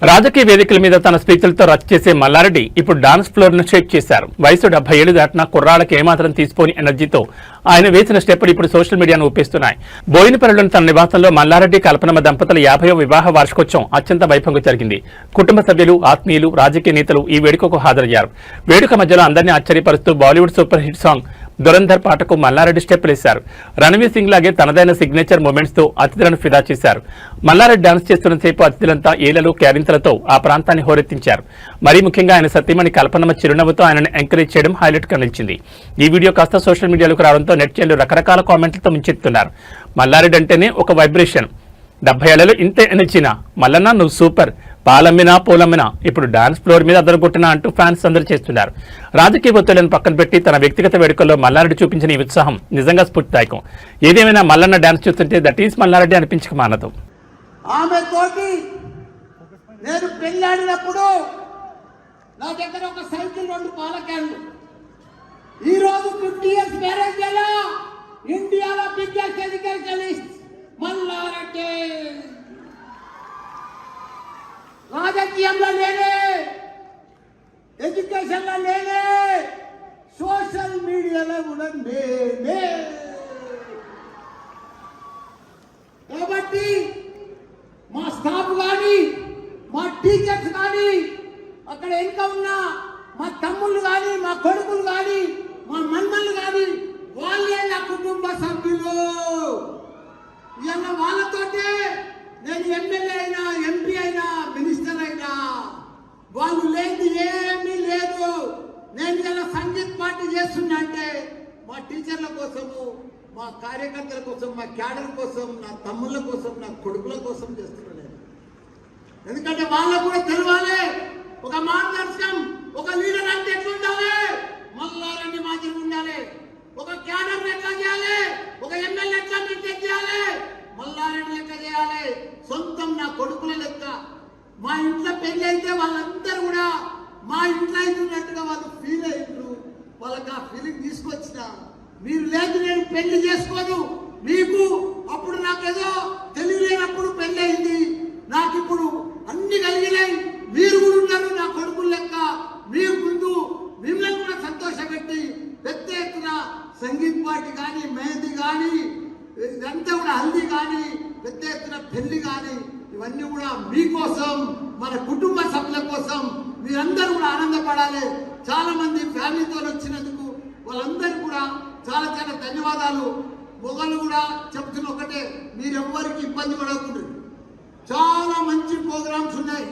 రాజకీయ వేదికల మీద తన స్పీచ్లతో రచ్చ చేసే మల్లారెడ్డి ఇప్పుడు డాన్స్ ఫ్లోర్ ను షేక్ చేశారు. వయసు 70 ఏళ్లు దాటినా కుర్రాళ్ళకి ఏమాత్రం తీసిపోని ఎనర్జీతో ఆయన వేసిన స్టెప్పులు ఇప్పుడు సోషల్ మీడియాను ఊపేస్తున్నాయి. బోయినపల్లిలోని తన నివాసంలో మల్లారెడ్డి కల్పనమ్మ దంపతుల 50వ వివాహ వార్షికోత్సవం అత్యంత వైభవంగా జరిగింది. కుటుంబ సభ్యులు, ఆత్మీయులు, రాజకీయ నేతలు ఈ వేడుకకు హాజరయ్యారు. వేడుక మధ్యలో అందరినీ ఆశ్చర్యపరుస్తూ Bollywood super hit song Dhurandhar పాటకు మల్లారెడ్డి స్టెప్ వేశారు. రణవీర్ సింగ్ లాగే తనదైన సిగ్నేచర్ మూమెంట్స్ తో అతిథులను ఫిదా చేశారు. మల్లారెడ్డి డాన్స్ చేస్తున్నసేపు అతిథులంతా ఏలలు, క్యారింతలతో ఆ ప్రాంతాన్ని హోరెత్తించారు. మరీ ముఖ్యంగా ఆయన సతీమణి కల్పనమ్మ చిరునవ్వుతో ఆయనను ఎంకరేజ్ చేయడం హైలైట్ గా నిలిచింది. ఈ వీడియో కాస్త సోషల్ మీడియాలోకి రావడంతో నెటిజన్లు రకరకాల కామెంట్లతో ముంచెత్తున్నారు. మల్లారెడ్డి అంటేనే ఒక వైబ్రేషన్. 70 ఏళ్లలో ఇంతే ఎనర్జీనా? మల్లన్న నువ్వు సూపర్, పాలమ్మినా పూలమ్మినా ఇప్పుడు డాన్స్ ఫ్లోర్ మీద అదరగొట్టినా అంటూ ఫ్యాన్స్ అందరూ చేస్తున్నారు. రాజకీయ ఒత్తిళ్లను పక్కన పెట్టి తన వ్యక్తిగత వేడుకల్లో మల్లారెడ్డి చూపించిన ఈ ఉత్సాహం నిజంగా స్ఫూర్తిదాయకం. ఏదేమైనా మల్లన్న డాన్స్ చూస్తుంటే దట్ ఈస్ మల్లారెడ్డి అనిపించక మానదు. ఆమె తోటి నేను పెళ్ళాడినప్పుడు నా దగ్గర ఒక సైకిల్, 2 పాల క్యాన్లు. ఈ రోజు 50 ఇయర్స్ మ్యారేజ్ ఎలా ఇండియాలో బిగ్గెస్ట్ ఎడ్యుకేషనిస్ట్ మల్లారెడ్డి. రాజకీయంలో నేనే, ఎడ్యుకేషన్లో నేనే, సోషల్ మీడియాలో కూడా నేనే. కాబట్టి మా స్టాఫ్ కానీ, మా టీచర్స్ కానీ, అక్కడ ఇంకా ఉన్న మా తమ్ముళ్ళు కానీ, మా కొడుకులు కానీ, మా మన్మళ్ళు కానీ వాళ్ళే నా కుటుంబ సభ్యులు. ఇలా వాళ్ళతోటే నేను ఎమ్మెల్యే అయినా, ఎంపీ అయినా, మినిస్టర్ అయినా వాళ్ళు లేదు ఏమీ లేదు. నేను ఇలా సంగీత్ పార్టీ చేస్తున్నా అంటే మా టీచర్ల కోసము, మా కార్యకర్తల కోసం, మా క్యాడర్ కోసం, నా తమ్ముళ్ళ కోసం, నా కొడుకుల కోసం చేస్తున్నాను. ఎందుకంటే వాళ్ళకు కూడా తెలవాలి ఒక మార్గదర్శకం, ఒక లీడర్ అంటే ఎట్లా ఉండాలి, మల్లారెడ్డి మాదిరి ఉండాలి. ఒక క్యాడర్ ఎట్లా చేయాలి, ఒక ఎమ్మెల్యే ఎట్లా మెయింటైన్ చేయాలి, మల్లారెడ్డి లెక్క చేయాలి. సొంతం నా కొడుకుల లెక్క. మా ఇంట్లో పెళ్లి అయితే వాళ్ళందరూ కూడా మా ఇంట్లో అవుతున్నట్టుగా వాళ్ళు ఫీల్ అయ్యారు. వాళ్ళకి ఆ ఫీలింగ్ తీసుకొచ్చిన. మీరు లేదు నేను పెళ్లి చేసుకోను, మీకు అప్పుడు నాకేదో తెలియలేనప్పుడు పెళ్లి అయింది, నాకు ఇప్పుడు అన్ని కలిగినాయి, మీరు కూడా ఉన్నారు నా కొడుకుల లెక్క. మీరు ముందు మిమ్మల్ని కూడా సంతోషపెట్టి పెద్ద ఎత్తున సంగీత్ పార్టీ కానీ, మెహందీ కానీ, ఇదంతా కూడా హల్దీ కానీ, పెద్ద ఎత్తున పెళ్లి కానీ, ఇవన్నీ కూడా మీకోసం, మన కుటుంబ సభ్యుల కోసం మీరందరూ కూడా ఆనందపడాలి. చాలా మంది ఫ్యామిలీతో వచ్చినందుకు వాళ్ళందరూ కూడా చాలా చాలా ధన్యవాదాలు. మొగలు కూడా చెప్తున్న ఒకటే, మీరెవ్వరికి ఇబ్బంది పడకూడదు. చాలా మంచి ప్రోగ్రామ్స్ ఉన్నాయి.